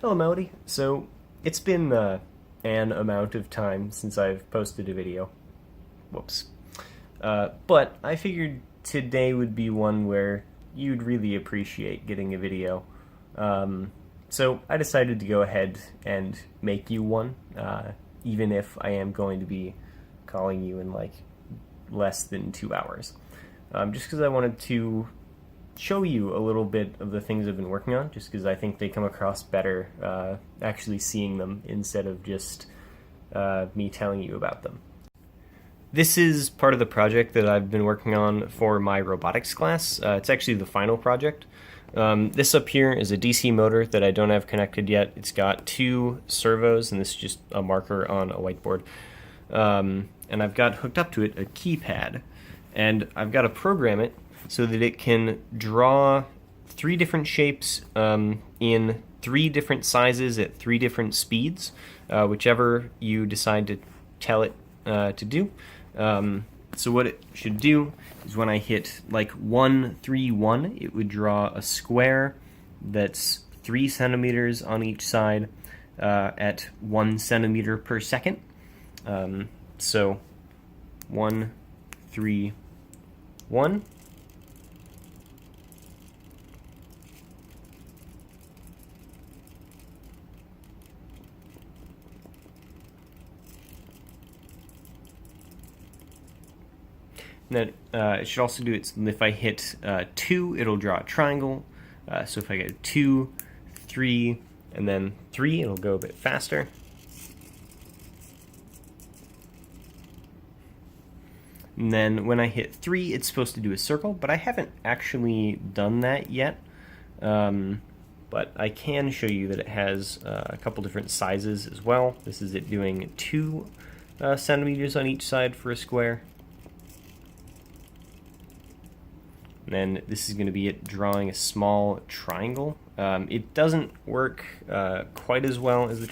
Hello, Melody. So, it's been an amount of time since I've posted a video. Whoops. But I figured today would be one where you'd really appreciate getting a video. So I decided to go ahead and make you one, even if I am going to be calling you in like less than 2 hours. Just because I wanted to show you a little bit of the things I've been working on, just because I think they come across better actually seeing them instead of just me telling you about them. This is part of the project that I've been working on for my robotics class. It's actually the final project. This up here is a DC motor that I don't have connected yet. It's got 2 servos, and this is just a marker on a whiteboard. And I've got hooked up to it a keypad, and I've got to program it so that it can draw 3 different shapes in 3 different sizes at 3 different speeds, whichever you decide to tell it to do. So what it should do is when I hit like 1, 3, 1, it would draw a square that's 3 centimeters on each side at 1 centimeter per second. So 1, 3, 1. And then it should also do it, if I hit 2, it'll draw a triangle. So if I get 2, 3, and then 3, it'll go a bit faster. And then when I hit 3, it's supposed to do a circle, but I haven't actually done that yet. But I can show you that it has a couple different sizes as well. This is it doing 2 centimeters on each side for a square. And then this is going to be it drawing a small triangle. It doesn't work quite as well as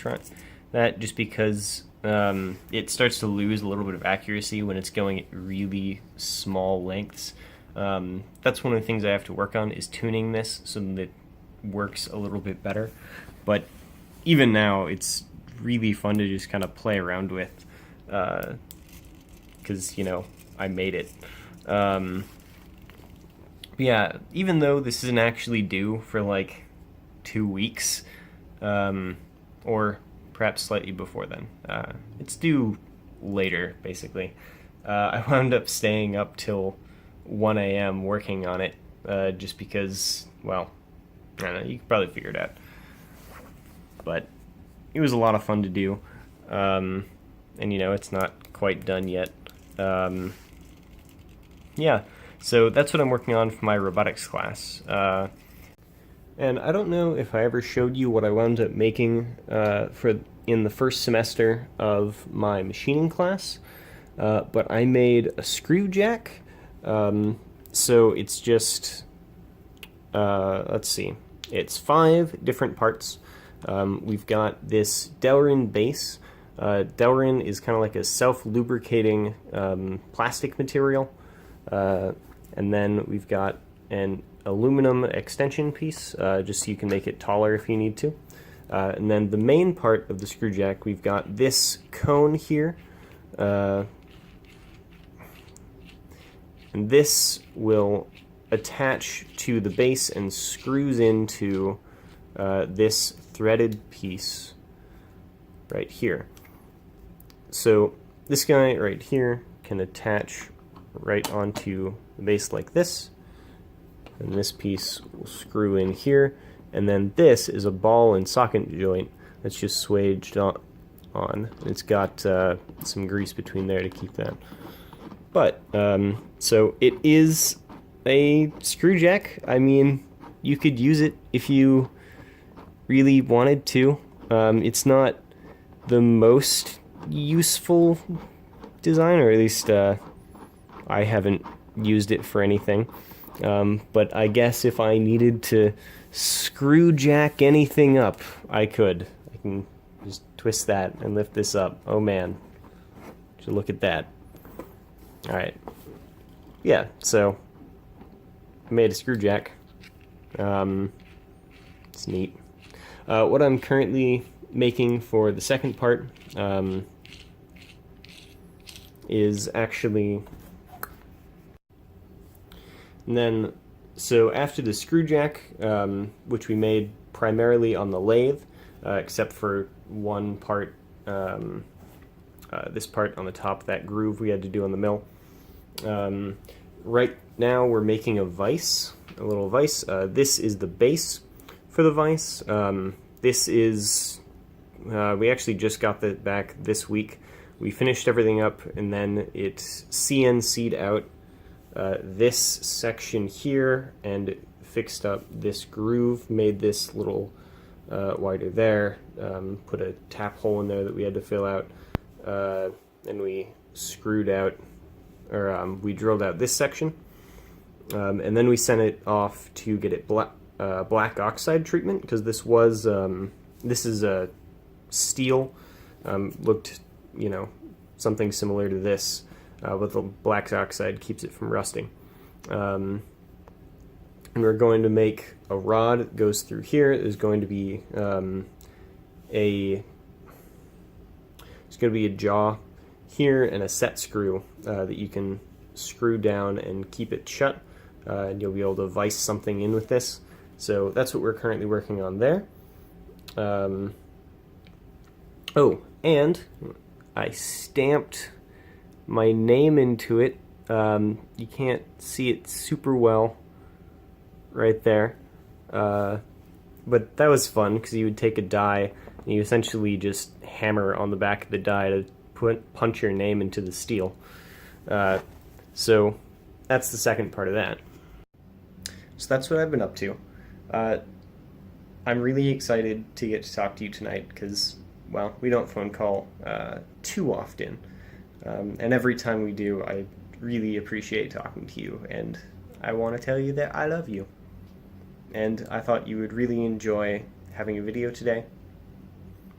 that, just because it starts to lose a little bit of accuracy when it's going at really small lengths. That's one of the things I have to work on, is tuning this so that it works a little bit better. But even now, it's really fun to just kind of play around with, because, you know, I made it. Yeah, even though this isn't actually due for like 2 weeks, or perhaps slightly before then, it's due later, basically. I wound up staying up till 1 a.m. working on it, just because, well, I don't know, you can probably figure it out. But it was a lot of fun to do, and you know, it's not quite done yet. Yeah. So that's what I'm working on for my robotics class. And I don't know if I ever showed you what I wound up making in the first semester of my machining class, but I made a screw jack. So it's just, let's see, it's 5 different parts. We've got this Delrin base. Delrin is kind of like a self-lubricating plastic material. And then we've got an aluminum extension piece, just so you can make it taller if you need to. And then the main part of the screw jack, we've got this cone here. And this will attach to the base and screws into this threaded piece right here. So this guy right here can attach right onto the base like this, and this piece will screw in here, and then this is a ball and socket joint that's just swaged on. It's got some grease between there to keep that. But so it is a screw jack. I mean, you could use it if you really wanted to. It's not the most useful design, or at least I haven't used it for anything, but I guess if I needed to screw jack anything up, I could. I can just twist that and lift this up. Oh man, so look at that. Alright, yeah, so I made a screw jack. It's neat. What I'm currently making for the second part is actually... And then, so after the screw jack, which we made primarily on the lathe, except for one part, this part on the top, that groove we had to do on the mill. Right now we're making a vise, a little vise. This is the base for the vise. This is, we actually just got that back this week. We finished everything up, and then it CNC'd out this section here and fixed up this groove, made this little wider there, put a tap hole in there that we had to fill out, and we screwed out, or we drilled out this section, and then we sent it off to get it black oxide treatment, because this was, this is a steel, looked, you know, something similar to this, but the black oxide keeps it from rusting. And we're going to make a rod that goes through here. There's going to be a jaw here and a set screw that you can screw down and keep it shut, and you'll be able to vise something in with this. So that's what we're currently working on there. Oh, and I stamped my name into it. You can't see it super well right there, but that was fun because you would take a die and you essentially just hammer on the back of the die to punch your name into the steel. So that's the second part of that. So that's what I've been up to. I'm really excited to get to talk to you tonight because, well, we don't phone call too often. And every time we do, I really appreciate talking to you, and I want to tell you that I love you. And I thought you would really enjoy having a video today.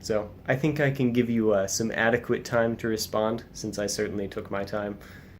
So I think I can give you some adequate time to respond, since I certainly took my time.